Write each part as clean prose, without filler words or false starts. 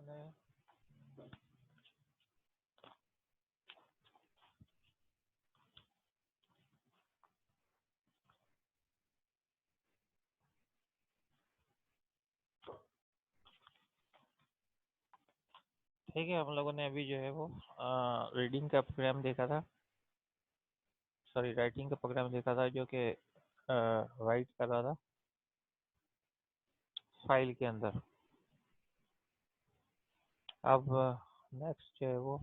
ने ठीक है, हम लोगों ने अभी जो है वो रीडिंग का प्रोग्राम देखा था, सॉरी राइटिंग का प्रोग्राम देखा था जो कि राइट कर रहा था फाइल के अंदर। अब नेक्स्ट जो है वो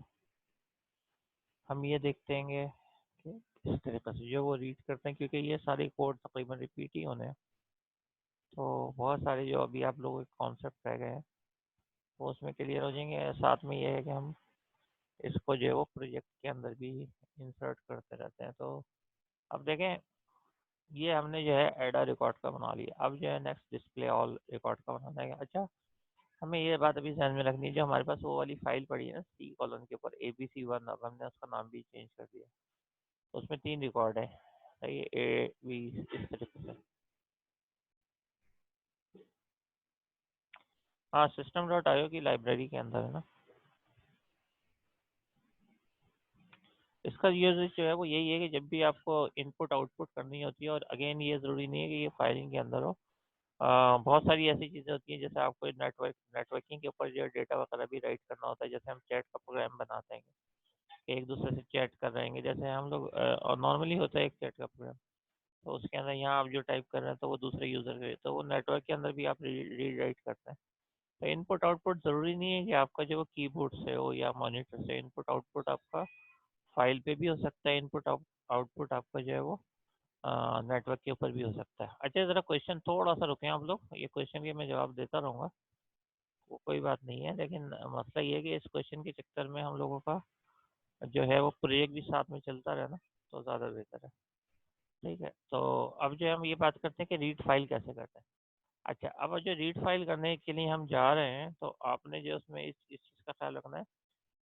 हम ये देखते हैं कि किस तरीके से जो वो रीड करते हैं, क्योंकि ये सारे कोड तकरीबन रिपीट ही होने हैं। तो बहुत सारे जो अभी आप लोगों के कॉन्सेप्ट रह गए हैं वो उसमें क्लियर हो जाएंगे। साथ में ये है कि हम इसको जो है वो प्रोजेक्ट के अंदर भी इंसर्ट करते रहते हैं। तो अब देखें, ये हमने जो है एडा रिकॉर्ड का बना लिया। अब जो है नेक्स्ट डिस्प्ले ऑल रिकॉर्ड का बनाना है। अच्छा, हमें ये बात अभी ध्यान में रखनी है, जो हमारे पास वो वाली फाइल पड़ी है ना सी कॉलन के ऊपर ABC1, अब हमने उसका नाम भी चेंज कर दिया। तो उसमें 3 रिकॉर्ड है, सही है, A B इस तरीके से। हाँ, system.io की लाइब्रेरी के अंदर है ना। इसका यूजेज जो है वो यही है कि जब भी आपको इनपुट आउटपुट करनी होती है, और अगेन ये ज़रूरी नहीं है कि ये फाइलिंग के अंदर हो। बहुत सारी ऐसी चीज़ें होती हैं, जैसे आपको नेटवर्किंग के ऊपर जो डेटा वगैरह भी राइट करना होता है। जैसे हम चैट का प्रोग्राम बनाते हैं कि एक दूसरे से चैट कर रहे हैं, जैसे हम लोग और नॉर्मली होता है एक चैट का प्रोग्राम। तो उसके अंदर यहाँ आप जो टाइप कर रहे हैं तो वो दूसरे यूज़र के, तो वो नेटवर्क के अंदर भी आप रीड राइट करते हैं। तो इनपुट आउटपुट ज़रूरी नहीं है कि आपका जो कीबोर्ड से हो या मॉनिटर से। इनपुट आउटपुट आपका फाइल पे भी हो सकता है, इनपुट आउटपुट आपका जो है वो नेटवर्क के ऊपर भी हो सकता है। अच्छा, ज़रा क्वेश्चन थोड़ा सा रुकें आप लोग, ये क्वेश्चन के मैं जवाब देता रहूँगा, वो कोई बात नहीं है, लेकिन मसला ये है कि इस क्वेश्चन के चक्कर में हम लोगों का जो है वो प्रोजेक्ट भी साथ में चलता रहे ना, तो ज़्यादा बेहतर है। ठीक है, तो अब जो हम ये बात करते हैं कि रीड फाइल कैसे करते हैं। अच्छा, अब जो रीड फाइल करने के लिए हम जा रहे हैं, तो आपने जो उसमें इस चीज़ का ख्याल रखना है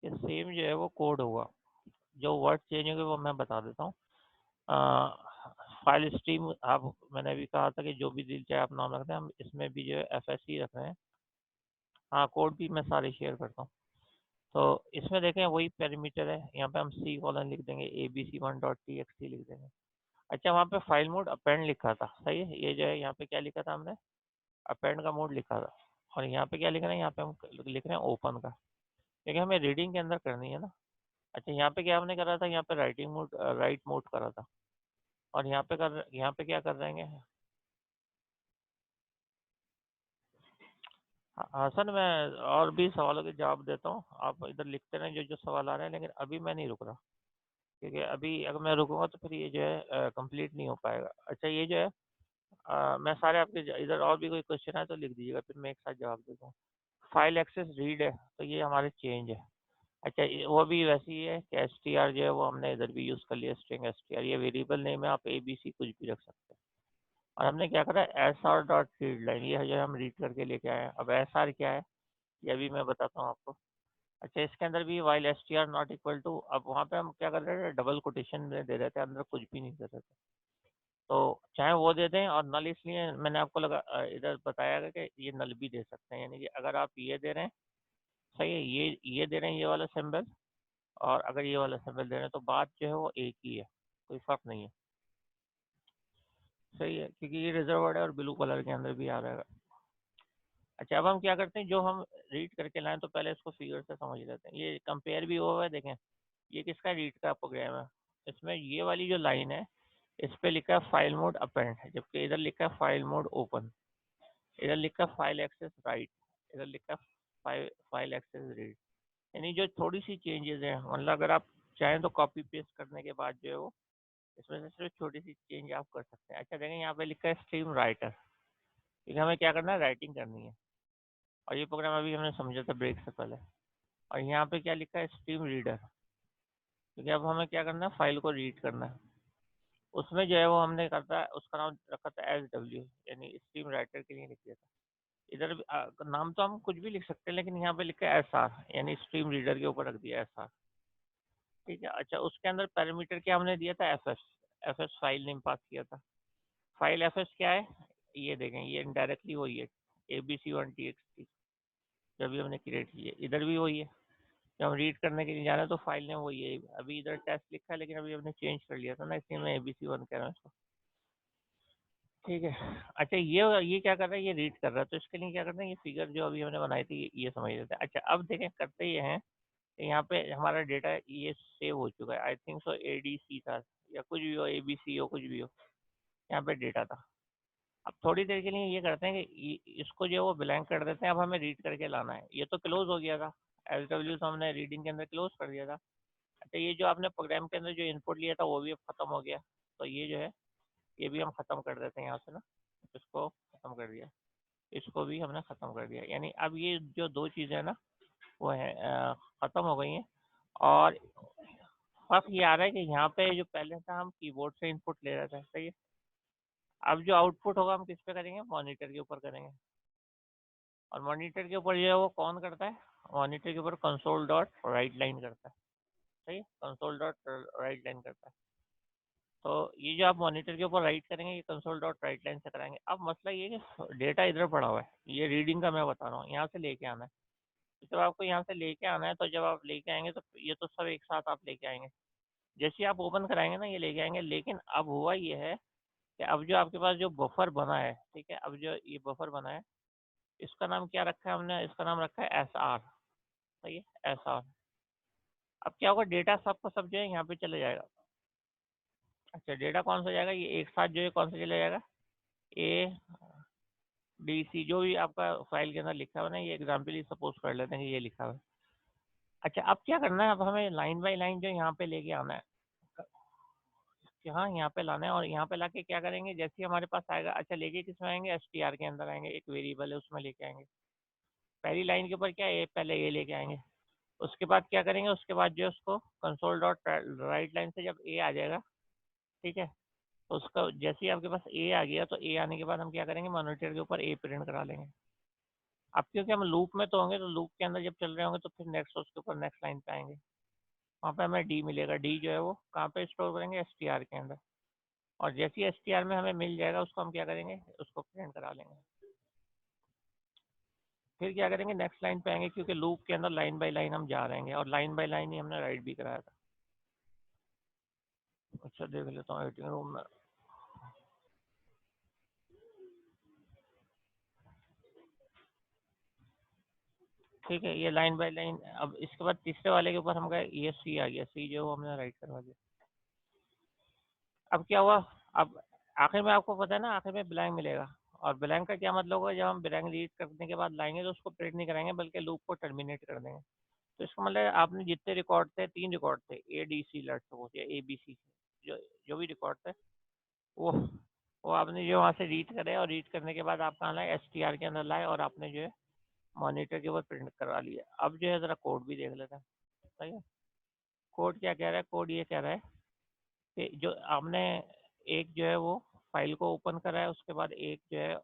कि सेम जो है वो कोड होगा। जो वर्ड चेंज होंगे वो मैं बता देता हूँ। फाइल स्ट्रीम, आप मैंने अभी कहा था कि जो भी दिल चाहे आप नाम रखते हैं, हम इसमें भी जो है FSC रख रहे हैं। हाँ, कोड भी मैं सारे शेयर करता हूँ। तो इसमें देखें वही पैरामीटर है, यहाँ पे हम C कॉलन लिख देंगे, ABC1.txt लिख देंगे। अच्छा, वहाँ पे फाइल मोड अपेंड लिखा था, सही है। ये जो है यहाँ पे क्या लिखा था हमने, अपेंड का मोड लिखा था। और यहाँ पे क्या लिख रहे हैं, यहाँ पे हम लिख रहे हैं ओपन का, क्योंकि हमें रीडिंग के अंदर करनी है ना। अच्छा, यहाँ पे क्या हमने करा था, यहाँ पे राइटिंग मोड, राइट मोड करा था। और यहाँ पे क्या कर रहे हैं। हाँ सर, मैं और भी सवालों के जवाब देता हूँ, आप इधर लिखते रहें जो जो सवाल आ रहे हैं, लेकिन अभी मैं नहीं रुक रहा, क्योंकि अभी अगर मैं रुकूंगा तो फिर ये जो है कंप्लीट नहीं हो पाएगा। अच्छा, ये जो है मैं सारे आपके इधर और भी कोई क्वेश्चन है तो लिख दीजिएगा, फिर मैं एक साथ जवाब देता हूँ। फाइल एक्सेस रीड है, तो ये हमारे चेंज है। अच्छा, वो भी वैसी ही है कि STR जो है वो हमने इधर भी यूज़ कर लिया, स्ट्रिंग STR। ये वेरिएबल नेम है, आप ABC कुछ भी रख सकते हैं। और हमने क्या करा, SR.रीड लाइन, ये जो हम रीड करके लेके आए हैं। अब SR क्या है ये भी मैं बताता हूँ आपको। अच्छा, इसके अंदर भी while STR not equal to, अब वहाँ पे हम क्या कर रहे थे, डबल कोटेशन में दे रहे थे, अंदर कुछ भी नहीं दे रहे थे। तो चाहे वो दे दें, और नल इसलिए मैंने आपको इधर बताया है कि ये नल भी दे सकते हैं, यानी कि अगर आप ये दे रहे हैं, सही है, ये दे रहे हैं ये वाला सिंबल, और अगर ये वाला सिंबल दे रहे हैं, तो बात जो है वो एक ही है, कोई फर्क नहीं है। सही है, क्योंकि ये रिजर्वर्ड है और ब्लू कलर के अंदर भी आ रहा है। अच्छा, अब हम क्या करते हैं, जो हम रीड करके लाएं तो पहले इसको फिगर से समझ लेते हैं। ये कंपेयर भी हुआ है, देखें ये किसका रीड का प्रोग्राम है। इसमें ये वाली जो लाइन है, इस पे लिखा है फाइल मोड अपेंड, जबकि इधर लिखा है फाइल मोड ओपन। इधर लिखा है फाइल एक्सेस राइट, इधर लिखा है फाइल एक्सेस रीड। यानी जो थोड़ी सी चेंजेस हैं, मतलब अगर आप चाहें तो कॉपी पेस्ट करने के बाद जो है वो इसमें से सिर्फ छोटी सी चेंज आप कर सकते हैं। अच्छा, देखें यहाँ पे लिखा है स्ट्रीम राइटर, क्योंकि हमें क्या करना है, राइटिंग करनी है। और ये प्रोग्राम अभी हमने समझा था ब्रेक से पहले। और यहाँ पे क्या लिखा है, स्ट्रीम रीडर, क्योंकि अब हमें क्या करना है, फाइल को रीड करना है। उसमें जो है वो हमने करता है, उसका नाम रखा था SW, यानी स्ट्रीम राइटर के लिए लिख दिया था। इधर भी, नाम तो हम कुछ भी लिख सकते हैं, लेकिन यहाँ पे लिखा है SR, यानी स्ट्रीम रीडर के ऊपर रख दिया SR। ठीक है। अच्छा, उसके अंदर पैरामीटर क्या हमने दिया था, FS फाइल नेम पास किया था। फाइल FS क्या है, ये देखें, ये इनडायरेक्टली वही है, ABC1.txt। जो भी हमने क्रिएट की है, इधर भी वही है। जब हम रीड करने के लिए जा रहे हैं तो फाइल नेम वही है। अभी इधर टेस्ट लिखा है, लेकिन अभी हमने चेंज कर लिया था ना, इसलिए मैं ABC1 कह रहा हूँ इसको। ठीक है। अच्छा, ये क्या कर रहा है, ये रीड कर रहा है, तो इसके लिए क्या करते हैं, ये फिगर जो अभी हमने बनाई थी ये समझ लेते हैं। अच्छा, अब देखें करते ये हैं कि यहाँ पे हमारा डेटा ये सेव हो चुका है, आई थिंक सो ADC था या कुछ भी हो, ABC हो, कुछ भी हो, यहाँ पे डेटा था। अब थोड़ी देर के लिए ये करते हैं कि इसको जो है वो ब्लैंक कर देते हैं। अब हमें रीड करके लाना है। ये तो क्लोज हो गया था, SW तो हमने रीडिंग के अंदर क्लोज कर दिया था। अच्छा, ये जो आपने प्रोग्राम के अंदर जो इनपुट लिया था वो भी अब खत्म हो गया, तो ये जो है ये भी हम खत्म कर देते हैं यहाँ से ना, इसको खत्म कर दिया, इसको भी हमने खत्म कर दिया। यानी अब ये जो दो चीज़ें हैं ना वो है खत्म हो गई हैं। और फर्क ये आ रहा है कि यहाँ पे जो पहले था हम कीबोर्ड से इनपुट ले रहे थे, सही है। अब जो आउटपुट होगा हम किस पे करेंगे, मॉनिटर के ऊपर करेंगे। और मॉनिटर के ऊपर जो है वो कौन करता है, मॉनिटर के ऊपर कंसोल डॉट राइट लाइन करता है, सही है, कंसोल डॉट राइट लाइन करता है। तो ये जो आप मॉनिटर के ऊपर राइट करेंगे ये कंसोल डॉट राइट लाइन से कराएंगे। अब मसला ये है कि डेटा इधर पड़ा हुआ है, ये रीडिंग का मैं बता रहा हूँ, यहाँ से लेके आना है। तो जब आपको यहाँ से लेके आना है, तो जब आप लेके आएंगे तो ये तो सब एक साथ आप लेके आएंगे। जैसे ही आप ओपन कराएंगे ना ये लेके आएंगे। लेकिन अब हुआ ये है कि अब जो आपके पास जो बफर बना है, ठीक है, अब जो ये बफर बना है इसका नाम क्या रखा है हमने, इसका नाम रखा है SR, सही है, SR। अब क्या होगा, डेटा सब का सब जो है यहाँ पे चले जाएगा। अच्छा, डेटा कौन सा जाएगा, ये एक साथ जो है कौन सा चला जाएगा, ADC, जो भी आपका फाइल के अंदर लिखा हुआ है ना, ये एग्जाम्पल ही सपोज कर लेते हैं कि ये लिखा हुआ है। अच्छा, अब क्या करना है, अब हमें लाइन बाय लाइन जो यहाँ पे लेके आना है, यहाँ यहाँ पे लाना है। और यहाँ पे लाके क्या करेंगे, जैसे ही हमारे पास आएगा, अच्छा लेके किस में आएंगे, STR के अंदर आएंगे, एक वेरिएबल है उसमें लेके आएंगे। पहली लाइन के ऊपर क्या है, पहले ये लेके आएंगे। उसके बाद क्या करेंगे, उसके बाद जो है उसको कंसोल डॉट राइट लाइन से जब A आ जाएगा, ठीक है, तो उसका जैसे ही आपके पास A आ गया, तो A आने के बाद हम क्या करेंगे, मॉनिटर के ऊपर A प्रिंट करा लेंगे। अब क्योंकि हम लूप में तो होंगे, तो लूप के अंदर जब चल रहे होंगे तो फिर नेक्स्ट उसके ऊपर नेक्स्ट लाइन पे आएंगे, वहाँ पे हमें D मिलेगा। D जो है वो कहाँ पे स्टोर करेंगे, STR के अंदर। और जैसे ही STR में हमें मिल जाएगा उसको हम क्या करेंगे, उसको प्रिंट करा लेंगे। फिर क्या करेंगे, नेक्स्ट लाइन पे आएंगे, क्योंकि लूप के अंदर लाइन बाय लाइन हम जा रहे हैं, और लाइन बाय लाइन ही हमने राइट भी कराया था। अच्छा, देख लेता हूँ एडिटिंग रूम में। ठीक है, ये लाइन बाय लाइन। अब इसके बाद तीसरे वाले के ऊपर हम गए, ये C आ गया, C जो हमने राइट करवा दिया। अब क्या हुआ, अब आखिर में आपको पता है ना, आखिर में ब्लैंक मिलेगा। और ब्लैंक का क्या मतलब होगा, जब हम ब्लैंक रीड करने के बाद लाएंगे तो उसको प्रिंट नहीं कराएंगे, बल्कि लूप को टर्मिनेट कर देंगे। तो इसका मतलब आपने जितने रिकॉर्ड थे, 3 रिकॉर्ड थे, ADC लेट्स सपोज या ABC, जो जो भी रिकॉर्ड थे, वो वो आपने जो वहाँ से रीड करे, और रीड करने के बाद आप कहाँ लाए, STR के अंदर लाए, और आपने जो है मॉनिटर के ऊपर प्रिंट करवा लिया। अब जो है ज़रा कोड भी देख लेते हैं, सही है। कोड क्या कह रहा है, कोड ये कह रहा है कि जो आपने एक जो है वो फाइल को ओपन करा है, उसके बाद एक जो है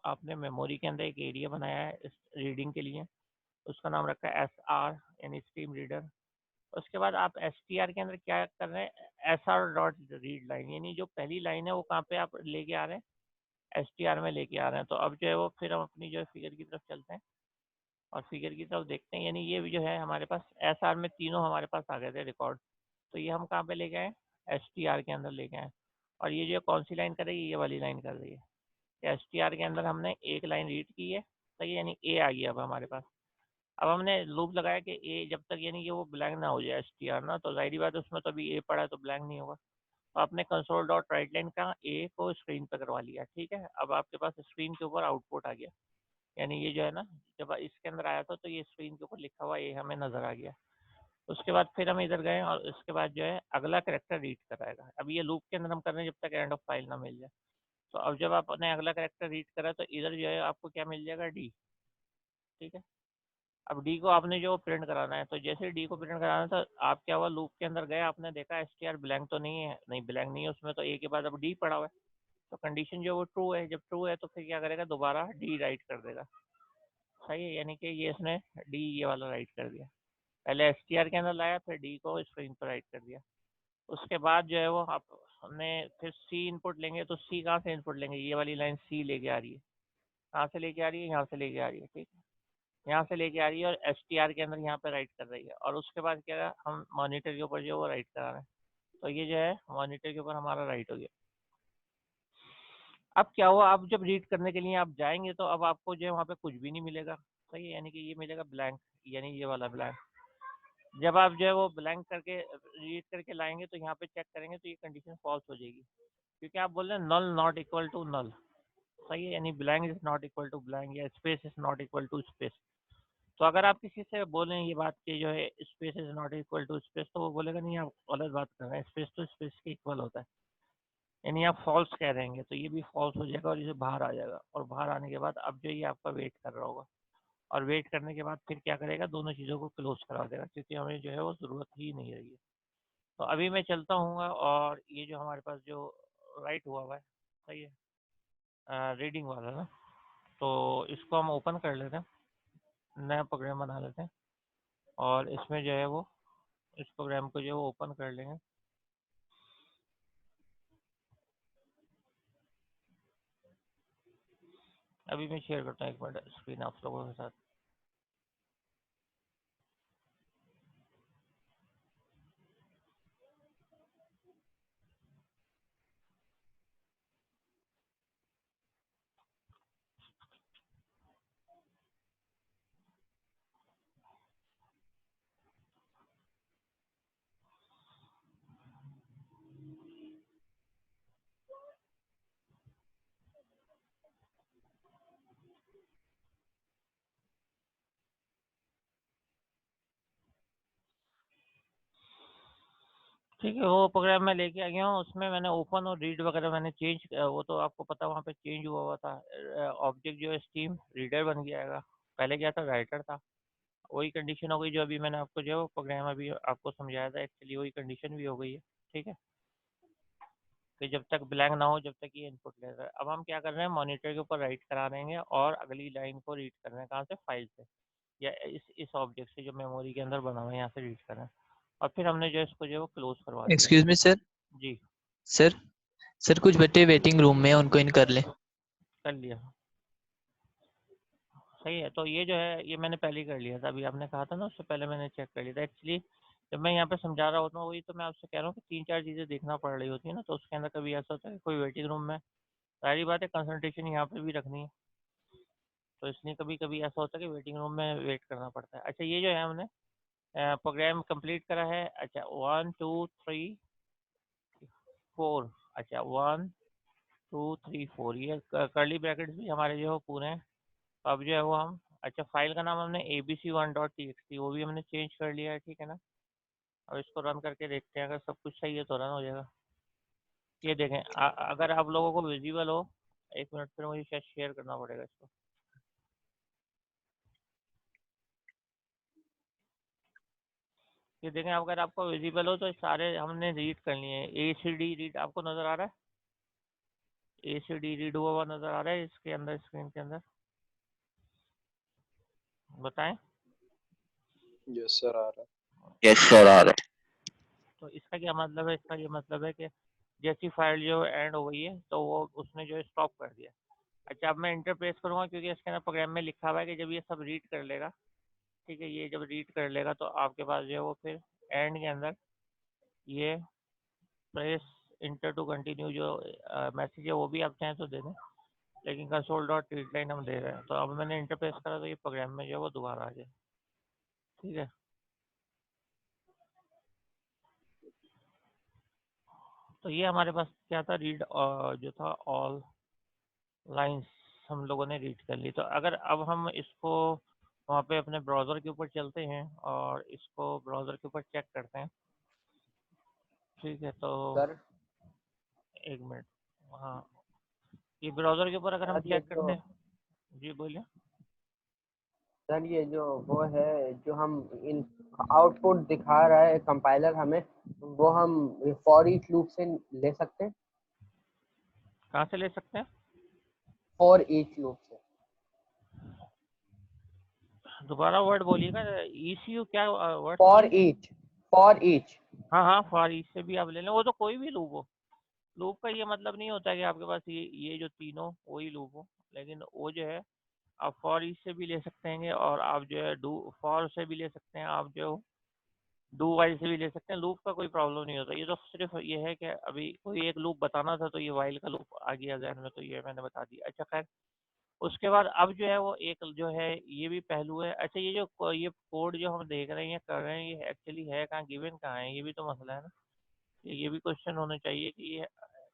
आपने मेमोरी के अंदर एक एरिया बनाया है इस रीडिंग के लिए, उसका नाम रखा है SR, यानी स्ट्रीम रीडर। उसके बाद आप STR के अंदर क्या कर रहे हैं, SR डॉट रीड लाइन, यानी जो पहली लाइन है वो कहाँ पे आप लेके आ रहे हैं, STR में लेके आ रहे हैं। तो अब जो है वो फिर हम अपनी जो है फिगर की तरफ चलते हैं, और फिगर की तरफ देखते हैं। यानी ये भी जो है हमारे पास SR में तीनों हमारे पास आ गए थे रिकॉर्ड। तो ये हम कहाँ पे लेके आए, STR के अंदर लेके आए। और ये जो कौन सी लाइन कर रही है, ये वाली लाइन कर रही है। STR के अंदर हमने एक लाइन रीड की है, सही है, यानी A आ गया अब हमारे पास। अब हमने लूप लगाया कि A जब तक यानी कि वो ब्लैंक ना हो जाए STR ना, तो जाहिर बात है उसमें तो अभी A पड़ा है तो ब्लैंक नहीं होगा। तो आपने कंसोल डॉट राइट लाइन का A को स्क्रीन पर करवा लिया, ठीक है। अब आपके पास स्क्रीन के ऊपर आउटपुट आ गया, यानी ये जो है ना, जब इसके अंदर आया था तो ये स्क्रीन के ऊपर लिखा हुआ A हमें नजर आ गया। उसके बाद फिर हम इधर गए, और उसके बाद जो है अगला करेक्टर रीड कराएगा। अब ये लूप के अंदर हम कर रहे हैं जब तक एंड ऑफ फाइल ना मिल जाए। तो अब जब आपने अगला करेक्टर रीड करा तो इधर जो है आपको क्या मिल जाएगा, D, ठीक है। अब D को आपने जो प्रिंट कराना है, तो जैसे D को प्रिंट कराना था, आप क्या हुआ, लूप के अंदर गए, आपने देखा STR ब्लैंक तो नहीं है, नहीं ब्लैंक नहीं है उसमें, तो A के बाद अब D पड़ा हुआ है। तो कंडीशन जो वो ट्रू है, जब ट्रू है तो फिर क्या करेगा, दोबारा D राइट कर देगा, सही है। यानी कि ये इसने D ये वाला राइट कर दिया। पहले STR के अंदर लाया, फिर D को स्क्रीन पर राइट कर दिया। उसके बाद जो है वो आप हमने फिर C इनपुट लेंगे, तो C कहाँ से इनपुट लेंगे, ये वाली लाइन C लेके आ रही है, कहाँ से लेके आ रही है, यहाँ से लेके आ रही है, ठीक है। यहाँ से लेके आ रही है और str के अंदर यहाँ पे राइट कर रही है, और उसके बाद क्या है, हम मॉनिटर के ऊपर जो है वो राइट करा रहे हैं। तो ये जो है मॉनिटर के ऊपर हमारा राइट हो गया। अब क्या हुआ, आप जब रीड करने के लिए आप जाएंगे तो अब आपको जो है वहाँ पे कुछ भी नहीं मिलेगा, सही है, यानी कि ये मिलेगा ब्लैंक, यानी ये वाला ब्लैंक। जब आप जो है वो ब्लैंक करके रीड करके लाएंगे तो यहाँ पे चेक करेंगे तो ये कंडीशन फॉल्स हो जाएगी, क्योंकि आप बोल रहे हैं null not equal to null, सही है, यानी blank is not equal to blank या space is not equal to space. तो अगर आप किसी से बोलें ये बात कि जो है space is not equal to space, तो वो बोलेगा नहीं आप गलत बात कर रहे हैं, स्पेस तो स्पेस के इक्वल होता है, यानी आप फॉल्स कह रहेंगे, तो ये भी फॉल्स हो जाएगा और इसे बाहर आ जाएगा। और बाहर आने के बाद अब जो ये आपका वेट कर रहा होगा, और वेट करने के बाद फिर क्या करेगा, दोनों चीज़ों को क्लोज करा देगा, क्योंकि हमें जो है वो ज़रूरत ही नहीं रही है। तो अभी मैं चलता हूँ और ये जो हमारे पास जो राइट हुआ हुआ है, सही है, रीडिंग वाला ना, तो इसको हम ओपन कर लेते हैं, नया प्रोग्राम बना लेते हैं, और इसमें जो है वो इस प्रोग्राम को जो है वो ओपन कर लेंगे। अभी मैं शेयर करता हूँ एक मिनट स्क्रीन आप लोगों के साथ। ठीक है, वो प्रोग्राम मैं लेके आ गया हूँ, उसमें मैंने ओपन और रीड वगैरह मैंने चेंज, वो तो आपको पता वहाँ पे चेंज हुआ हुआ था। ऑब्जेक्ट जो है स्टीम रीडर बन गया है, पहले क्या था, राइटर था। वही कंडीशन हो गई जो अभी मैंने आपको जो है वो प्रोग्राम अभी आपको समझाया था, एक्चुअली वही कंडीशन भी हो गई है। ठीक है, कि जब तक ब्लैंक ना हो जब तक ये इनपुट ले रहा है। अब हम क्या कर रहे हैं, मॉनिटर के ऊपर राइट करा देंगे और अगली लाइन को रीड कर रहे हैं, कहाँ से, फाइल से, या इस ऑब्जेक्ट से जो मेमोरी के अंदर बना हुआ है, यहाँ से रीड कर रहे हैं। और फिर हमने जो इसको जो है वो क्लोज करवा दिया। Excuse me sir. जी सर सर कुछ बच्चे वेटिंग रूम में हैं, उनको इन कर लें। कर लिया, सही है। तो ये जो है ये मैंने पहले ही कर लिया था, अभी आपने कहा था ना, उससे पहले मैंने चेक कर लिया था। एक्चुअली जब मैं यहाँ पे समझा रहा होता हूँ, वही तो मैं आपसे कह रहा हूँ कि 3-4 चीज़ें देखना पड़ रही होती है ना, तो उसके अंदर कभी ऐसा होता है कि कोई वेटिंग रूम में, सारी बात है, कंसंट्रेशन यहाँ पे भी रखनी है, तो इसलिए कभी कभी ऐसा होता है कि वेटिंग रूम में वेट करना पड़ता है। अच्छा, ये जो है हमने प्रोग्राम कंप्लीट करा है। अच्छा 1 2 3 4, अच्छा 1 2 3 4, ये कर्ली ब्रैकेट्स भी हमारे जो है पूरे हैं। अब जो है वो हम, अच्छा फाइल का नाम हमने abc1.txt वो भी हमने चेंज कर लिया है, ठीक है ना। अब इसको रन करके देखते हैं, अगर सब कुछ सही है तो रन हो जाएगा। ये देखें, अगर आप लोगों को विजिबल हो, एक मिनट, फिर मुझे शायद शेयर करना पड़ेगा इसको। ये देखें, अगर आपको विजिबल हो तो सारे हमने रीड कर लिए हैं। ए सी डी रीड आपको नज़र आ रहा है, ए सी डी रीड हुआ हुआ नज़र आ रहा है इसके अंदर, स्क्रीन के अंदर, बताएं। यस सर आ रहा है। यस सर आ रहा है। तो इसका क्या मतलब है, इसका ये मतलब है कि जैसी फाइल जो एंड हो गई है तो वो उसने जो स्टॉप कर दिया। अच्छा, अब मैं इंटरप्रेस करूँगा, क्योंकि इसके अंदर प्रोग्राम में लिखा हुआ है कि जब ये सब रीड कर लेगा, ठीक है, ये जब रीड कर लेगा तो आपके पास जो है वो फिर एंड के अंदर ये प्रेस इंटर टू कंटिन्यू जो मैसेज है वो भी आप चाहें तो दे दें, लेकिन कंसोल डॉट रीड लाइन हम दे रहे हैं। तो अब मैंने इंटरप्रेस करा तो ये प्रोग्राम में जो है वो दोबारा आ जाए, ठीक है। तो ये हमारे पास क्या था, रीड जो था ऑल लाइंस हम लोगों ने रीड कर ली। तो अगर अब हम इसको वहाँ पे अपने ब्राउज़र के ऊपर चलते हैं और इसको ब्राउज़र के ऊपर चेक करते हैं, ठीक है। तो सर एक मिनट, हाँ, ये ब्राउज़र के ऊपर अगर हम सर ये चेक करते जो हैं, जी बोलिए। सर ये जो वो है जो हम इन आउटपुट दिखा रहा है कंपाइलर हमें, वो हम फॉर ईच लूप से ले सकते हैं। कहाँ से ले सकते हैं, फॉर ईच लूप से। दोबारा वर्ड बोलिएगा, ECU क्या वर्ड फॉर बोलिए। Each, for each. हाँ हाँ, फॉर ईच से भी आप ले लें, वो तो कोई भी लूप हो। लूप का ये मतलब नहीं होता है कि आपके पास ये जो तीनों वही लूप हो, लेकिन वो जो है आप फॉर ईच से भी ले सकते हैं और आप जो है डू फॉर से भी ले सकते हैं, आप जो डू वाइल से भी ले सकते हैं। लूप का कोई प्रॉब्लम नहीं होता, ये तो सिर्फ ये है कि अभी कोई एक लूप बताना था तो ये वाइल का लूप आ गया ज़हन में, तो ये मैंने बता दिया। अच्छा खैर, उसके बाद अब जो है वो एक जो है ये भी पहलू है। अच्छा ये जो ये कोड जो हम देख रहे हैं कर रहे हैं, ये एक्चुअली है कहाँ, गिवन कहाँ है, ये भी तो मसला है ना। ये भी क्वेश्चन होना चाहिए कि ये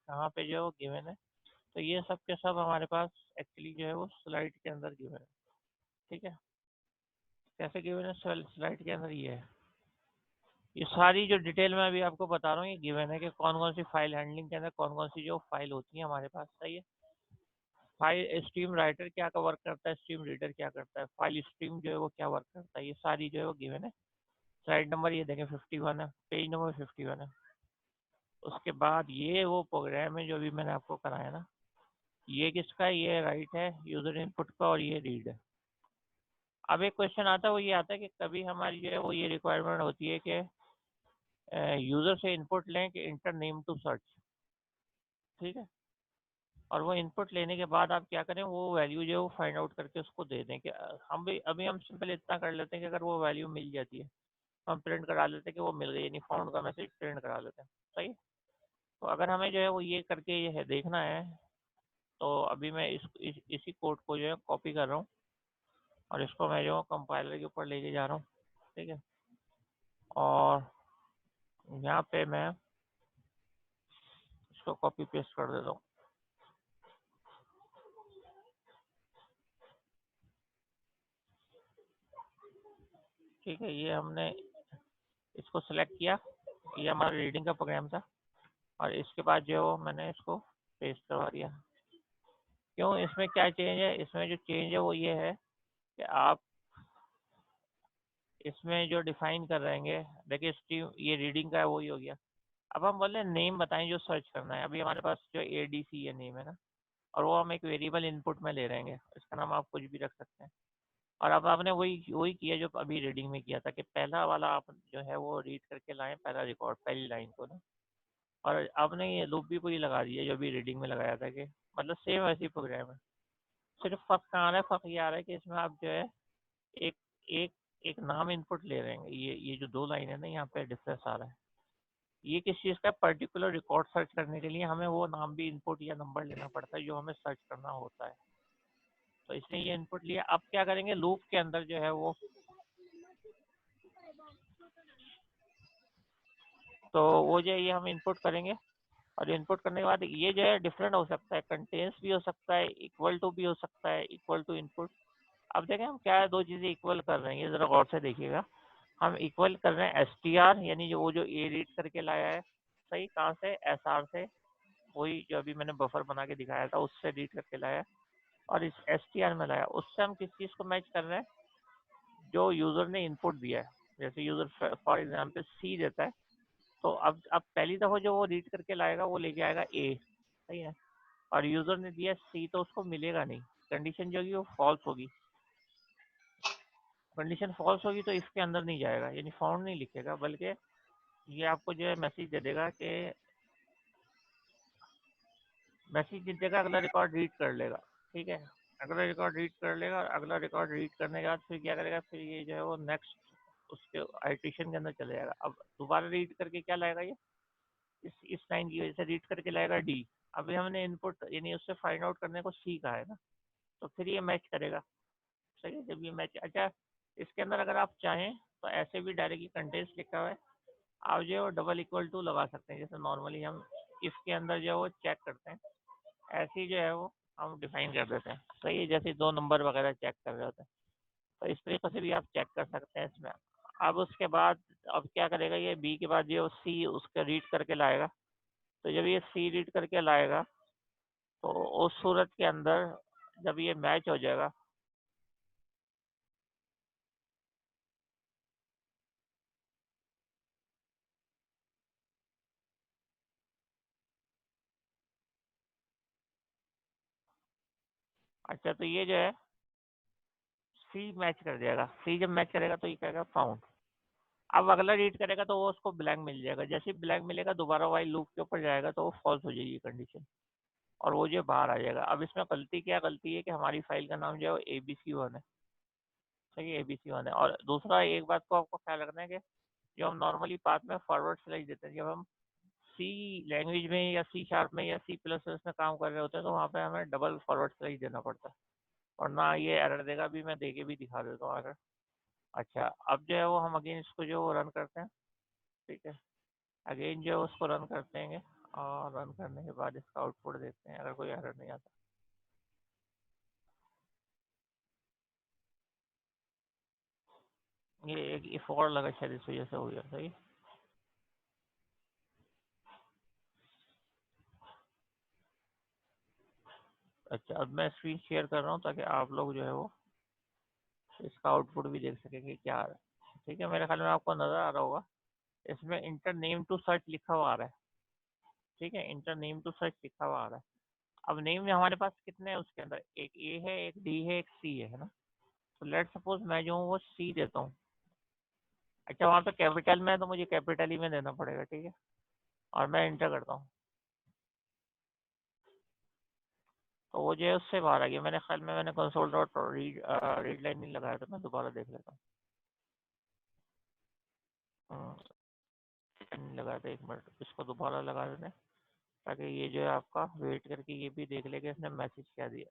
कहाँ पे जो है वो गिवन है। तो ये सब के सब हमारे पास एक्चुअली जो है वो स्लाइड के अंदर गिवन है। ठीक है, कैसे गिवन है, स्लाइड के अंदर ये है। ये सारी जो डिटेल मैं अभी आपको बता रहा हूँ ये गिवन है कि कौन कौन सी फाइल हैंडलिंग के अंदर कौन कौन सी जो फाइल होती है हमारे पास। सही है, फाइल स्ट्रीम राइटर क्या का वर्क करता है, स्ट्रीम रीडर क्या करता है, फाइल स्ट्रीम जो है वो क्या वर्क करता है, ये सारी जो है वो गिवन है। स्लाइड नंबर ये देखें 51 है, पेज नंबर 51 है। उसके बाद ये वो प्रोग्राम है जो अभी मैंने आपको कराया ना, ये किसका है, ये राइट है यूजर इनपुट का और ये रीड है। अब एक क्वेश्चन आता है, वो ये आता है कि कभी हमारी जो है वो ये रिक्वायरमेंट होती है कि यूजर से इनपुट लें कि इंटर नेम टू सर्च। ठीक है, और वो इनपुट लेने के बाद आप क्या करें, वो वैल्यू जो है वो फाइंड आउट करके उसको दे दें कि हम भी अभी हम सिंपल इतना कर लेते हैं कि अगर वो वैल्यू मिल जाती है हम प्रिंट करा लेते हैं कि वो मिल गई, यानी फाउंड का मैसेज प्रिंट करा लेते हैं। सही है? तो अगर हमें जो है वो ये करके ये है देखना है, तो अभी मैं इसी कोड को जो है कॉपी कर रहा हूँ और इसको मैं जो कंपाइलर के ऊपर लेके जा रहा हूँ। ठीक है, और यहाँ पे मैं इसको कॉपी पेस्ट कर देता हूँ। ठीक है, ये हमने इसको सेलेक्ट किया, ये हमारा रीडिंग का प्रोग्राम था, और इसके बाद जो है वो मैंने इसको पेस्ट करवा दिया। क्यों, इसमें क्या चेंज है, इसमें जो चेंज है वो ये है कि आप इसमें जो डिफाइन कर रहेंगे, देखिए स्ट्रीम ये रीडिंग का है वही हो गया। अब हम बोले नेम बताएं जो सर्च करना है। अभी हमारे पास जो ADC है नेम है ना, और वो हम एक वेरिएबल इनपुट में ले रहेंगे, इसका नाम आप कुछ भी रख सकते हैं। और अब आपने वही वही किया जो अभी रीडिंग में किया था कि पहला वाला आप जो है वो रीड करके लाएं, पहला रिकॉर्ड पहली लाइन को ना, और आपने ये लूप भी पूरी लगा दी है जो भी रीडिंग में लगाया था कि मतलब सेम ऐसी प्रोग्राम है। सिर्फ फर्क कहाँ आ रहा है, फर्क ये आ रहा है कि इसमें आप जो है एक एक एक नाम इनपुट ले रहे हैं। ये जो दो लाइन है ना, यहाँ पे डिफरेंस आ रहा है। ये किस चीज़ का, पर्टिकुलर रिकॉर्ड सर्च करने के लिए हमें वो नाम भी इनपुट या नंबर लेना पड़ता है जो हमें सर्च करना होता है। तो इसने ये इनपुट लिया। अब क्या करेंगे, लूप के अंदर जो है वो, तो वो जो है ये हम इनपुट करेंगे, और इनपुट करने के बाद ये जो है डिफरेंट हो सकता है, कंटेंस भी हो सकता है, इक्वल टू भी हो सकता है, इक्वल टू इनपुट। अब देखें हम क्या है, दो चीज़ें इक्वल कर रहे हैं, ये ज़रा गौर से देखिएगा। हम इक्वल कर रहे हैं STR, यानी जो वो जो A रीड करके लाया है, सही, कहाँ से, SR से, वही जो अभी मैंने बफर बना के दिखाया था उससे रीड करके लाया, और इस STR में लाया। उससे हम किस चीज़ को मैच कर रहे हैं, जो यूज़र ने इनपुट दिया है। जैसे यूज़र फॉर एग्जाम्पल C देता है, तो अब पहली दफ़ा जो वो रीड करके लाएगा वो लेके आएगा A। सही है, और यूज़र ने दिया C, तो उसको मिलेगा नहीं, कंडीशन जो होगी वो फॉल्स होगी। कंडीशन फॉल्स होगी तो इसके अंदर नहीं जाएगा, यानी फाउंड नहीं लिखेगा, बल्कि ये आपको जो है मैसेज दे देगा कि मैसेज दे देगा, अगला रिकॉर्ड रीड कर लेगा। ठीक है, अगला रिकॉर्ड रीड कर लेगा, और अगला रिकॉर्ड रीड करने के बाद फिर क्या करेगा, फिर ये जो है वो नेक्स्ट उसके आइट्रेशन के अंदर चले जाएगा। अब दोबारा रीड करके क्या लाएगा, ये इस लाइन की वजह से रीड करके लाएगा D। अभी हमने इनपुट यानी उससे फाइंड आउट करने को C कहा है ना, तो फिर ये मैच करेगा। सही है, जब ये मैच, अच्छा इसके अंदर अगर आप चाहें तो ऐसे भी डायरेक्टली कंटेंट्स लिखा हुआ है, आप जो है वो डबल इक्वल टू लगा सकते हैं, जैसे नॉर्मली हम इफ के अंदर जो है वो चेक करते हैं, ऐसे ही जो है वो हम डिफाइन कर देते हैं। सही है, जैसे दो नंबर वगैरह चेक कर रहे होते हैं, तो इस तरीके से भी आप चेक कर सकते हैं इसमें। अब उसके बाद अब क्या करेगा, ये B के बाद जो C उसका रीड करके लाएगा, तो जब ये C रीड करके लाएगा तो उस सूरत के अंदर जब ये मैच हो जाएगा, अच्छा तो ये जो है C मैच कर जाएगा। C जब मैच करेगा तो ये कहेगा फाउंड। अब अगला रीड करेगा तो वो उसको ब्लैंक मिल जाएगा, जैसे ब्लैंक मिलेगा दोबारा वाइल लूप के ऊपर जाएगा तो वो फॉल्स हो जाएगी कंडीशन, और वो जो बाहर आ जाएगा। अब इसमें गलती है कि हमारी फाइल का नाम जो है ABC1 है, सही है, ABC1 है। और दूसरा एक बात को आपको ख्याल रखना है कि जो हम नॉर्मली पाथ में फॉरवर्ड स्लैश देते हैं, जब हम सी लैंग्वेज में या C# में या C++ में काम कर रहे होते हैं तो वहाँ पे हमें डबल फॉरवर्ड स्लैश देना पड़ता है, और ना ये एरर देगा। भी मैं दे के भी दिखा देता हूँ एरर। अच्छा, अब जो है वो हम अगेन इसको जो रन करते हैं, ठीक है, अगेन जो है उसको रन करते हैं, और रन करने के बाद इसका आउटपुट देखते हैं अगर कोई एरर नहीं आता। ये एक इफ और लगा शायद, इस वजह से हो गया, सही। अच्छा, अब मैं स्क्रीन शेयर कर रहा हूँ ताकि आप लोग जो है वो इसका आउटपुट भी देख सकेंगे क्या आ रहा है। ठीक है, मेरे ख्याल में आपको नज़र आ रहा होगा, इसमें इंटर नेम टू सर्च लिखा हुआ आ रहा है। ठीक है, इंटर नेम टू सर्च लिखा हुआ आ रहा है। अब नेम में हमारे पास कितने हैं, उसके अंदर एक ए है, एक डी है, एक सी है ना। तो लेट सपोज मैं जो हूँ वो सी देता हूँ। अच्छा, वहाँ पे कैपिटल में है तो मुझे कैपिटल ही में देना पड़ेगा, ठीक है, और मैं इंटर करता हूँ तो वो जो है उससे बाहर आ गया। मेरे ख्याल में मैंने कंसोल डॉट रीड लाइन नहीं लगाया, तो मैं दोबारा देख लेता हूँ। नहीं लगाया था, 1 मिनट, इसको दोबारा लगा देते हैं ताकि ये जो है आपका वेट करके ये भी देख ले कि इसने मैसेज क्या दिया।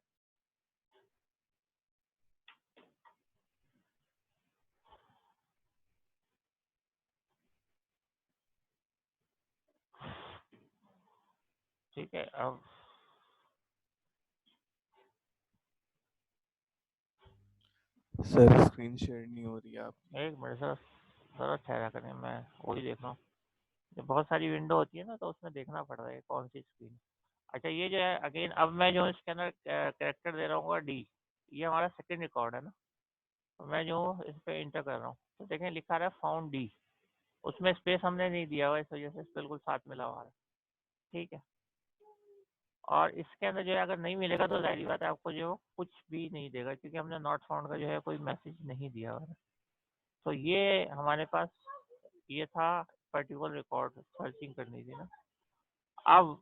ठीक है, अब सर स्क्रीन शेयर नहीं हो रही है आप। 1 मिनट सर, ज़रा ठहरा करें, मैं वही देख रहा हूँ। जब बहुत सारी विंडो होती है ना तो उसमें देखना पड़ता है कौन सी स्क्रीन। अच्छा, ये जो है अगेन, अब मैं जो इसके अंदर कैरेक्टर दे रहा हूँ डी, ये हमारा सेकंड रिकॉर्ड है ना। तो मैं जो इस पर इंटर कर रहा हूँ तो देखें लिखा रहा है फाउंड डी, उसमें स्पेस हमने नहीं दिया हुआ, इस वजह से बिल्कुल साथ मिला हुआ है। ठीक है, और इसके अंदर जो है अगर नहीं मिलेगा तो जाहिर बात है आपको जो कुछ भी नहीं देगा, क्योंकि हमने नॉट फाउंड का जो है कोई मैसेज नहीं दिया हुआ है। तो ये हमारे पास ये था पर्टिकुलर रिकॉर्ड सर्चिंग करनी थी ना। अब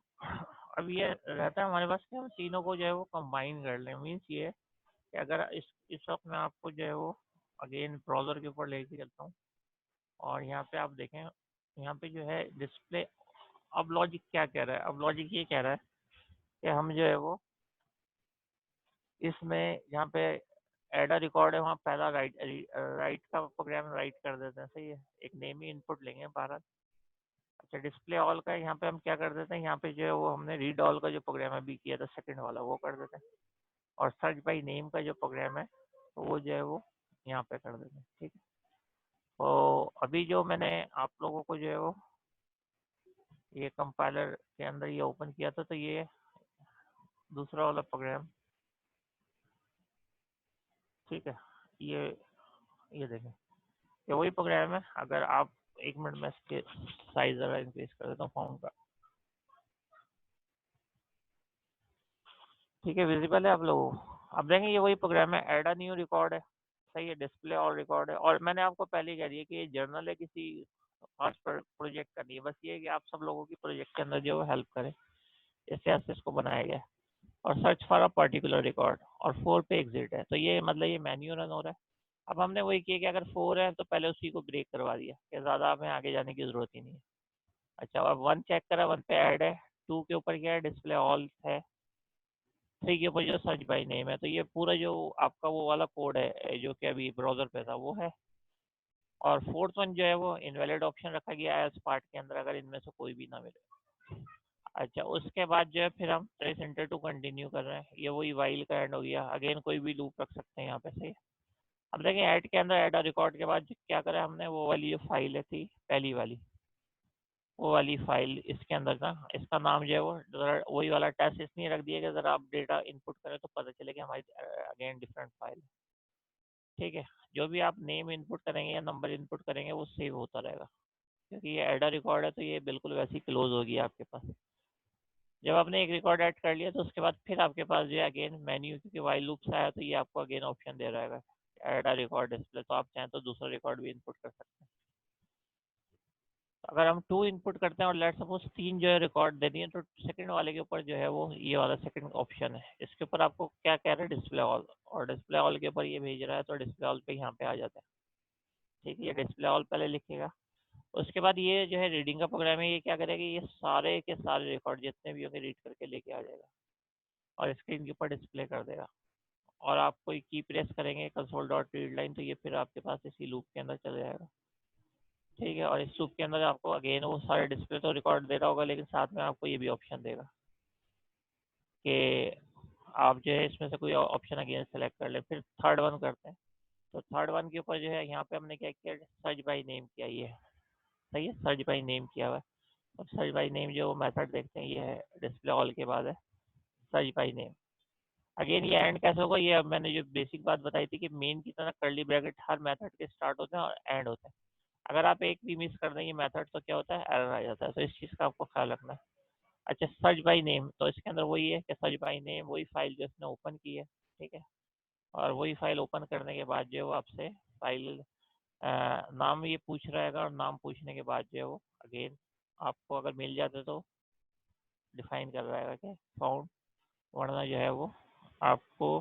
अब ये रहता है हमारे पास कि हम तीनों को जो है वो कंबाइन कर लें। मीन्स ये है कि अगर इस वक्त मैं आपको जो है वो अगेन ब्राउज़र के ऊपर लेके चलता हूँ, और यहाँ पे आप देखें, यहाँ पे जो है डिस्प्ले। अब लॉजिक क्या कह रहा है, अब लॉजिक ये कह रहा है कि हम जो है वो इसमें जहाँ पे एड रिकॉर्ड है वहाँ पहला राइट का प्रोग्राम राइट कर देते हैं, सही है, एक नेम ही इनपुट लेंगे 12। अच्छा, डिस्प्ले ऑल का यहाँ पे हम क्या कर देते हैं, यहाँ पे जो है वो हमने रीड ऑल का जो प्रोग्राम अभी किया था सेकंड वाला वो कर देते हैं, और सर्च बाई नेम का जो प्रोग्राम है तो वो जो है वो यहाँ पे कर देते हैं। ठीक है, तो अभी जो मैंने आप लोगों को जो है वो ये कंपाइलर के अंदर ये ओपन किया था, तो ये दूसरा वाला प्रोग्राम, ठीक है, ये देखें, ये वही प्रोग्राम है। अगर आप 1 मिनट में इसके साइज ज़रा इंक्रीज कर देता हूँ फॉर्म का। ठीक है, विजिबल है आप लोगों को। अब देखें ये वही प्रोग्राम है, एड अ न्यू रिकॉर्ड है, सही है, डिस्प्ले और रिकॉर्ड है। और मैंने आपको पहले ही कह दिया कि ये जर्नल है, किसी खास प्रोजेक्ट का नहीं है, बस ये है कि आप सब लोगों की प्रोजेक्ट के अंदर जो है हेल्प करें, इससे ऐसे इसको बनाया गया है। और search for a particular record, और 4 पे एग्जिट है, तो ये मतलब ये मेन्यू रन हो रहा है। अब हमने वही किया कि अगर 4 है तो पहले उसी को ब्रेक करवा दिया कि ज़्यादा हमें आगे जाने की ज़रूरत ही नहीं है। अच्छा, अब 1 चेक करा, 1 पे ऐड है, 2 के ऊपर क्या है, डिस्प्ले ऑल है, 3 के ऊपर जो सर्च बाई नेम है। तो ये पूरा जो आपका वो वाला कोड है जो कि अभी ब्राउज़र पे था वो है। और 4th वन जो है वो इनवैलिड ऑप्शन रखा गया है इस पार्ट के अंदर, अगर इनमें से कोई भी ना मिले। अच्छा, उसके बाद जो है फिर हम प्रेस एंटर टू कंटिन्यू कर रहे हैं, ये वही वाइल का एंड हो गया। अगेन कोई भी लूप रख सकते हैं यहाँ पे, सही। अब देखें ऐड के अंदर ऐड रिकॉर्ड के बाद क्या करा हमने, वो वाली जो फाइल है थी पहली वाली, वो वाली फाइल इसके अंदर था, इसका नाम जो है वो ज़रा वही वाला टेस्ट इसलिए रख दिया कि ज़रा आप डेटा इनपुट करें तो पता चले कि हमारी अगेन डिफरेंट फाइल। ठीक है, जो भी आप नेम इनपुट करेंगे या नंबर इनपुट करेंगे वो सेव होता रहेगा, क्योंकि ये एडा रिकॉर्ड है तो ये बिल्कुल वैसी क्लोज होगी आपके पास। जब आपने एक रिकॉर्ड ऐड कर लिया तो उसके बाद फिर आपके पास जो है अगेन मेन्यू, क्योंकि वाइल लूप से आया तो ये आपको अगेन ऑप्शन दे रहा है ऐड अ रिकॉर्ड डिस्प्ले, तो आप चाहें तो दूसरा रिकॉर्ड भी इनपुट कर सकते हैं। अगर हम 2 इनपुट करते हैं और लेट्स सपोज 3 जो है रिकॉर्ड दे दिए, तो सेकंड वाले के ऊपर जो है वो ये वाला सेकंड ऑप्शन है, इसके ऊपर आपको क्या कह रहा है, डिस्प्ले ऑल, और डिस्प्ले ऑल के ऊपर ये भेज रहा है, तो डिस्प्ले ऑल पे यहाँ पे आ जाता है। ठीक है, ये डिस्प्ले ऑल पहले लिखेगा। उसके बाद ये जो है रीडिंग का प्रोग्राम है, ये क्या करेगा, ये सारे के सारे रिकॉर्ड जितने भी होंगे रीड करके लेके आ जाएगा और स्क्रीन के ऊपर डिस्प्ले कर देगा। और आप कोई की प्रेस करेंगे कंसोल डॉट रीड लाइन, तो ये फिर आपके पास इसी लूप के अंदर चले जाएगा। ठीक है, और इस लूप के अंदर आपको अगेन वो सारे डिस्प्ले तो रिकॉर्ड दे रहा होगा, लेकिन साथ में आपको ये भी ऑप्शन देगा कि आप जो है इसमें से कोई ऑप्शन अगेन सेलेक्ट कर ले। फिर थर्ड वन करते हैं, तो थर्ड वन के ऊपर जो है यहाँ पे हमने क्या किया, सर्च बाई नेम किया, ये है सही है, सर्च बाई नेम किया हुआ है। अब सर्च बाई नेम जो मेथड देखते हैं, ये है डिस्प्ले ऑल के बाद है सर्च बाई नेम। अगेन ये एंड कैसे होगा, ये अब मैंने जो बेसिक बात बताई थी कि मेन की तरह कर्ली ब्रैकेट हर मेथड के स्टार्ट होते हैं और एंड होते हैं। अगर आप एक भी मिस कर देंगे मेथड, तो क्या होता है, एरर आ जाता है, तो इस चीज़ का आपको ख्याल रखना है। अच्छा, सर्च बाई नेम, तो इसके अंदर वही है कि सर्च बाई नेम वही फाइल जो इसने ओपन की है, ठीक है, और वही फाइल ओपन करने के बाद जो है वो आपसे फाइल नाम ये पूछ रहेगा, और नाम पूछने के बाद जो है वो अगेन आपको अगर मिल जाता तो डिफाइन कर रहेगा कि फाउंड, वरना जो है वो आपको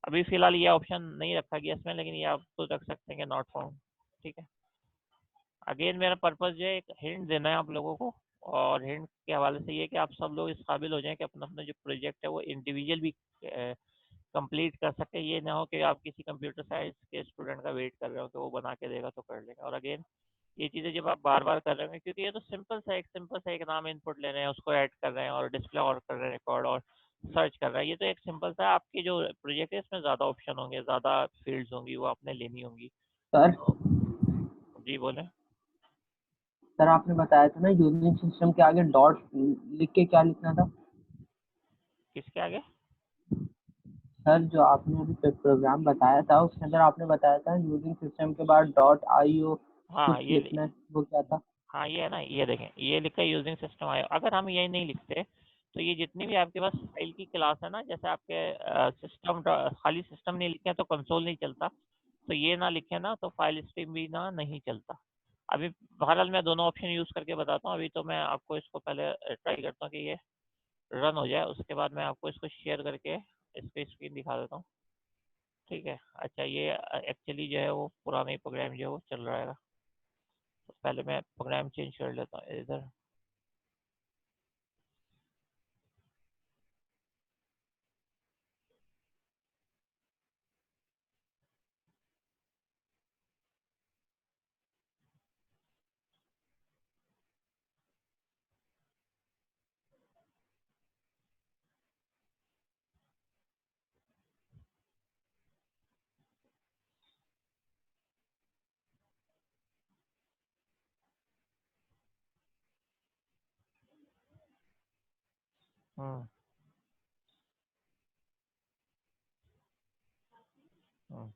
अभी फिलहाल ये ऑप्शन नहीं रखा गया इसमें, लेकिन ये आप तो रख सकते हैं कि नॉट फाउंड। ठीक है, अगेन मेरा पर्पस जो है एक हिंट देना है आप लोगों को, और हिंट के हवाले से ये कि आप सब लोग इस काबिल हो जाएं कि अपना अपना जो प्रोजेक्ट है वो इंडिविजुअल भी कंप्लीट कर सके। ये ना हो कि आप किसी कंप्यूटर साइंस के स्टूडेंट का वेट कर रहे हो कि वो बना के देगा तो कर लेगा। और अगेन ये चीज़ें जब आप बार बार कर रहे होंगे, क्योंकि ये तो सिंपल सा एक नाम इनपुट ले रहे हैं, उसको ऐड कर रहे हैं और डिस्प्ले और कर रहे हैं रिकॉर्ड और सर्च कर रहा है, ये तो एक सिंपल सा आपकी जो प्रोजेक्ट है इसमें ज़्यादा ऑप्शन होंगे, ज़्यादा फील्ड्स होंगी, वो आपने लेनी होंगी। सर जी बोलें। सर आपने बताया था ना यूजिंग सिस्टम के आगे डॉट लिख के क्या लिखना था? किसके आगे? सर जो आपने अभी प्रोग्राम बताया था उसके अंदर आपने बताया था यूजिंग सिस्टम के बाद डॉट IO हाँ कुछ ये लिखना है, वो क्या था? हाँ ये है ना, ये देखें, ये लिखा है यूजिंग सिस्टम आया। अगर हम ये नहीं लिखते तो ये जितनी भी आपके पास फाइल की क्लास है ना, जैसे आपके सिस्टम खाली सिस्टम नहीं लिखे तो कंसोल नहीं चलता, तो ये ना लिखे ना तो फाइल स्ट्रीम भी ना नहीं चलता। अभी बहरहाल मैं दोनों ऑप्शन यूज़ करके बताता हूँ। अभी तो मैं आपको इसको पहले ट्राई करता हूँ कि ये रन हो जाए, उसके बाद मैं आपको इसको शेयर करके इस पर स्क्रीन दिखा देता हूँ। ठीक है, अच्छा ये एक्चुअली जो है वो पुराना ही प्रोग्राम जो है वो चल रहा है, तो पहले मैं प्रोग्राम चेंज कर लेता हूँ इधर। हम्म हम्म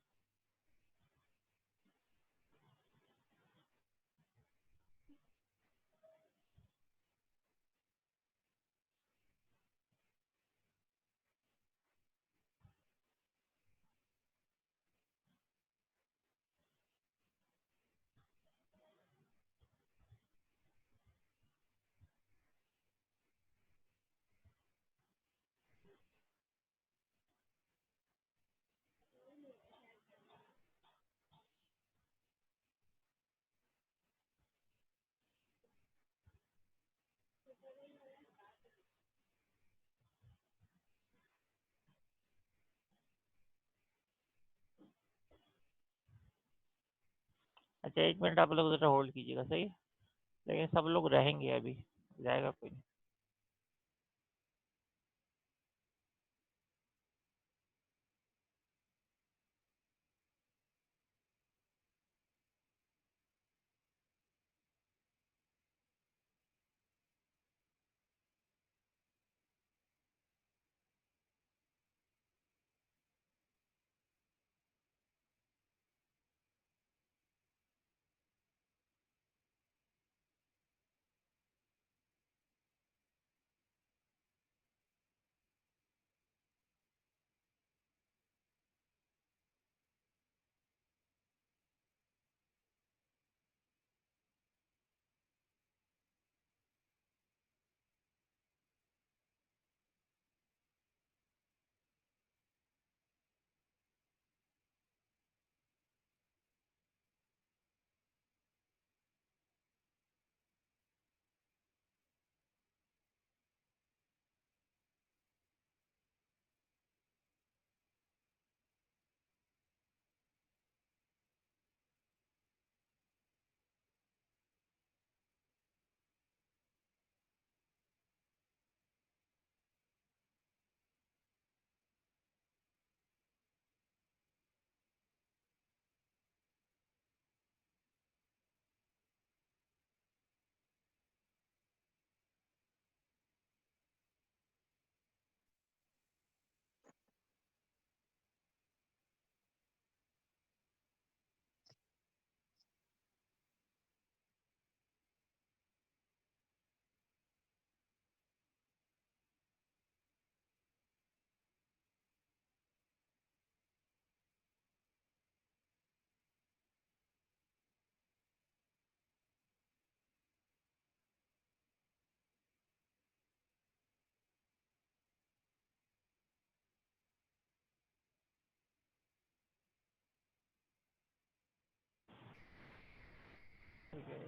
अच्छा, 1 मिनट आप लोग ज़रा होल्ड कीजिएगा, सही है, लेकिन सब लोग रहेंगे अभी, जाएगा कोई नहीं।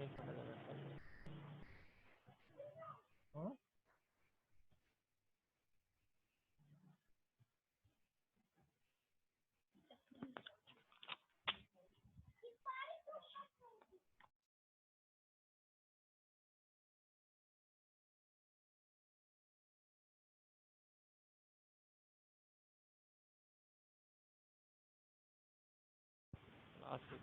नहीं पड़ेगा वैसा ही। हाँ? लास्ट वीक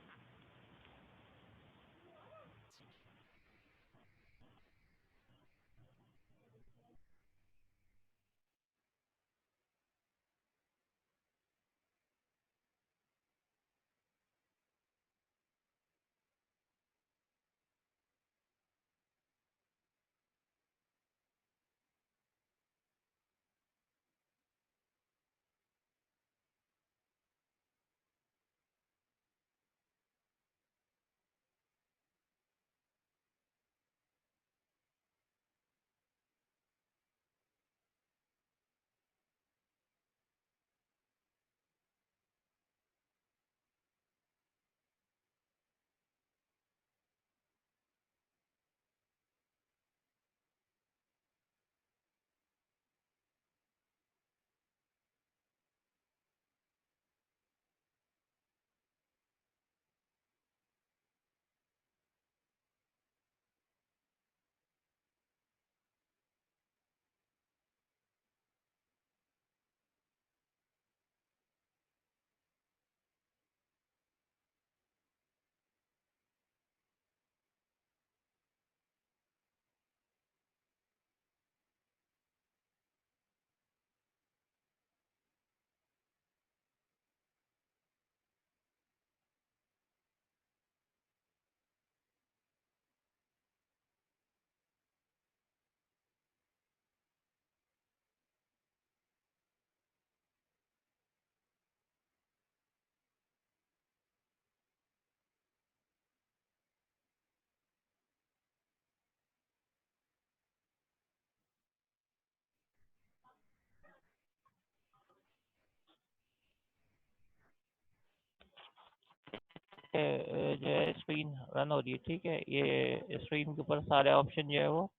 जो है स्क्रीन रन हो रही है, ठीक है। ये स्क्रीन के ऊपर सारे ऑप्शन जो है वो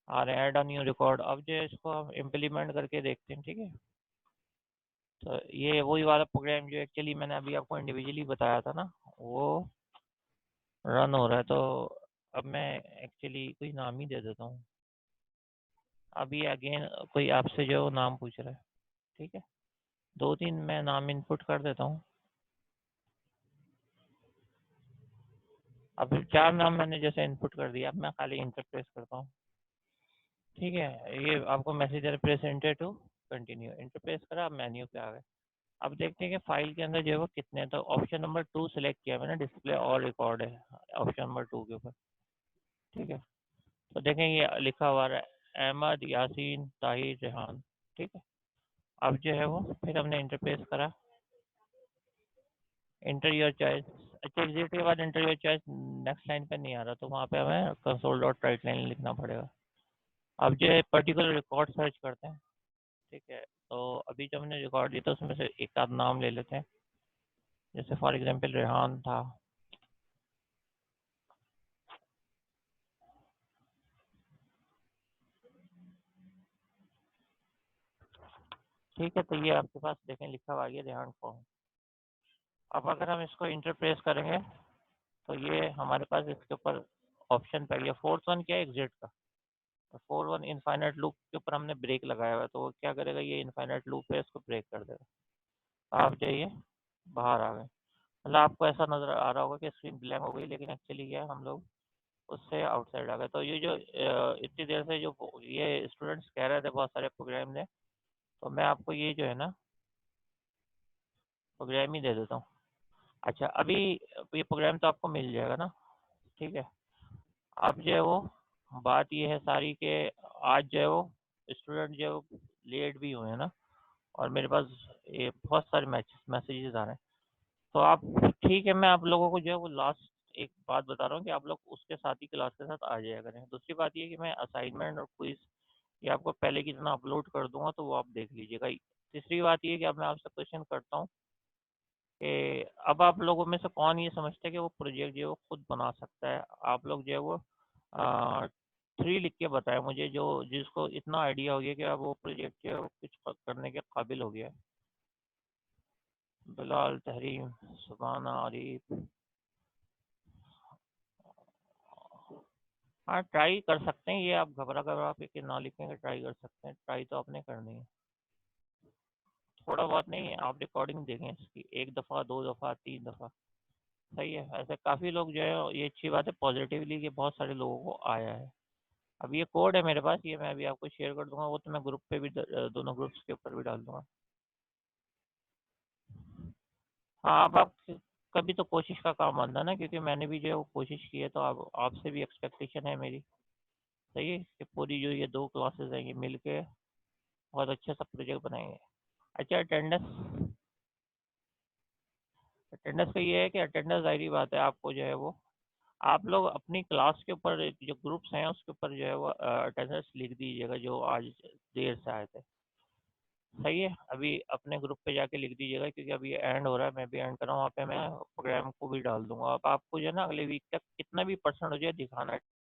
आ रहे हैं, ऐड अ न्यू रिकॉर्ड। अब जो है इसको हम इम्प्लीमेंट करके देखते हैं, ठीक है। तो ये वही वाला प्रोग्राम जो एक्चुअली मैंने अभी आपको इंडिविजुअली बताया था ना, वो रन हो रहा है। तो अब मैं एक्चुअली कोई नाम ही दे देता हूँ। अभी अगेन कोई आपसे जो नाम पूछ रहा है, ठीक है। 2-3 मैं नाम इनपुट कर देता हूँ। अब 4 नाम मैंने जैसे इनपुट कर दिया, अब मैं खाली इंटरप्रेस करता हूँ, ठीक है। ये आपको message represented to continue, enter press करा, अब मेन्यू पे आ गए। अब देखते हैं कि फाइल के अंदर जो है वो कितने, तो ऑप्शन नंबर 2 सिलेक्ट किया मैंने, डिस्प्ले और रिकॉर्ड है ऑप्शन नंबर 2 के ऊपर, ठीक है। तो देखें ये लिखा हुआ है अहमद, यासीन, ताहिर, रेहान, ठीक है। अब जो है वो फिर हमने इंटरप्रेस करा, इंटर योर चॉइस। अच्छा, एग्जिट के बाद inter your choice next line पे नहीं आ रहा, तो वहाँ पे हमें कंसोल डॉट राइट लाइन लिखना पड़ेगा। अब जो है पर्टिकुलर रिकॉर्ड सर्च करते हैं, ठीक है। तो अभी जो हमने रिकॉर्ड दिया था उसमें से एक आध नाम ले लेते हैं, जैसे फॉर एग्जांपल रेहान था, ठीक है। तो ये आपके पास देखें लिखा हुआ है रेहान फॉर्म। अब अगर हम इसको इंटरप्रेस करेंगे तो ये हमारे पास इसके ऊपर ऑप्शन पे गया, फोर्थ वन क्या है, एग्जिट का। तो 4-1 इनफाइनाइट लूप के ऊपर हमने ब्रेक लगाया हुआ है, तो वो क्या करेगा, ये इनफाइनाइट लूप है, इसको ब्रेक कर देगा। आप जाइए बाहर आ गए, मतलब आपको ऐसा नजर आ रहा होगा कि स्क्रीन ब्लैंक हो गई, लेकिन एक्चुअली क्या है, हम लोग उससे आउटसाइड आ गए। तो ये जो इतनी देर से जो ये स्टूडेंट्स कह रहे थे बहुत सारे प्रोग्राम ने, तो मैं आपको ये जो है ना प्रोग्राम ही दे देता हूँ। अच्छा, अभी ये प्रोग्राम तो आपको मिल जाएगा ना, ठीक है। अब जो है वो बात ये है सारी कि आज जो है वो स्टूडेंट जो है वो लेट भी हुए हैं ना, और मेरे पास ये बहुत सारे मैसेजेस आ रहे हैं। तो आप, ठीक है, मैं आप लोगों को जो है वो लास्ट एक बात बता रहा हूँ कि आप लोग उसके साथ ही क्लास के साथ आ जाया करें। दूसरी बात ये कि मैं असाइनमेंट और क्विज ये आपको पहले की तरह अपलोड कर दूंगा, तो वो आप देख लीजिएगा। तीसरी बात ये कि अब मैं आपसे क्वेश्चन करता हूँ कि अब आप लोगों में से कौन ये समझते है कि वो प्रोजेक्ट जो है वो खुद बना सकता है। आप लोग जो है वो 3 लिख के बताएं मुझे, जो जिसको इतना आइडिया हो गया कि अब वो प्रोजेक्ट जो है वो कुछ करने के काबिल हो गया है। बिलाल, तहरीम, सुबाना, आरिफ। हाँ, ट्राई कर सकते हैं, ये आप घबरा घबरा के ना लिखेंगे, ट्राई कर सकते हैं, ट्राई तो आपने करनी है। थोड़ा बहुत नहीं है, आप रिकॉर्डिंग देखें इसकी 1 दफ़ा 2 दफ़ा 3 दफ़ा, सही है। ऐसे काफ़ी लोग जो है, ये अच्छी बात है पॉजिटिवली कि बहुत सारे लोगों को आया है। अब ये कोड है मेरे पास, ये मैं अभी आपको शेयर कर दूंगा, वो तो मैं ग्रुप पे भी दोनों ग्रुप्स के ऊपर भी डाल दूंगा। हाँ, अब आप कभी तो कोशिश का काम बनता है ना, क्योंकि मैंने भी जो है वो कोशिश की है, तो आप आपसे भी एक्सपेक्टेशन है मेरी, सही है, कि पूरी जो ये 2 क्लासेस हैं ये मिल के बहुत अच्छा सा प्रोजेक्ट बनाएंगे। अच्छा, अटेंडेंस अटेंडेंस का ये है कि अटेंडेंस ज़ाहिरी बात है, आपको जो है वो आप लोग अपनी क्लास के ऊपर जो ग्रुप्स हैं उसके ऊपर जो है वो अटेंडेंस लिख दीजिएगा, जो आज देर से आए थे, सही है। अभी अपने ग्रुप पे जाके लिख दीजिएगा, क्योंकि अभी एंड हो रहा है, मैं भी एंड कर रहा हूँ, वहाँ पे मैं प्रोग्राम को भी डाल दूंगा। अब आपको जो है ना अगले वीक तक कितना भी परसेंट हो जाए दिखाना है।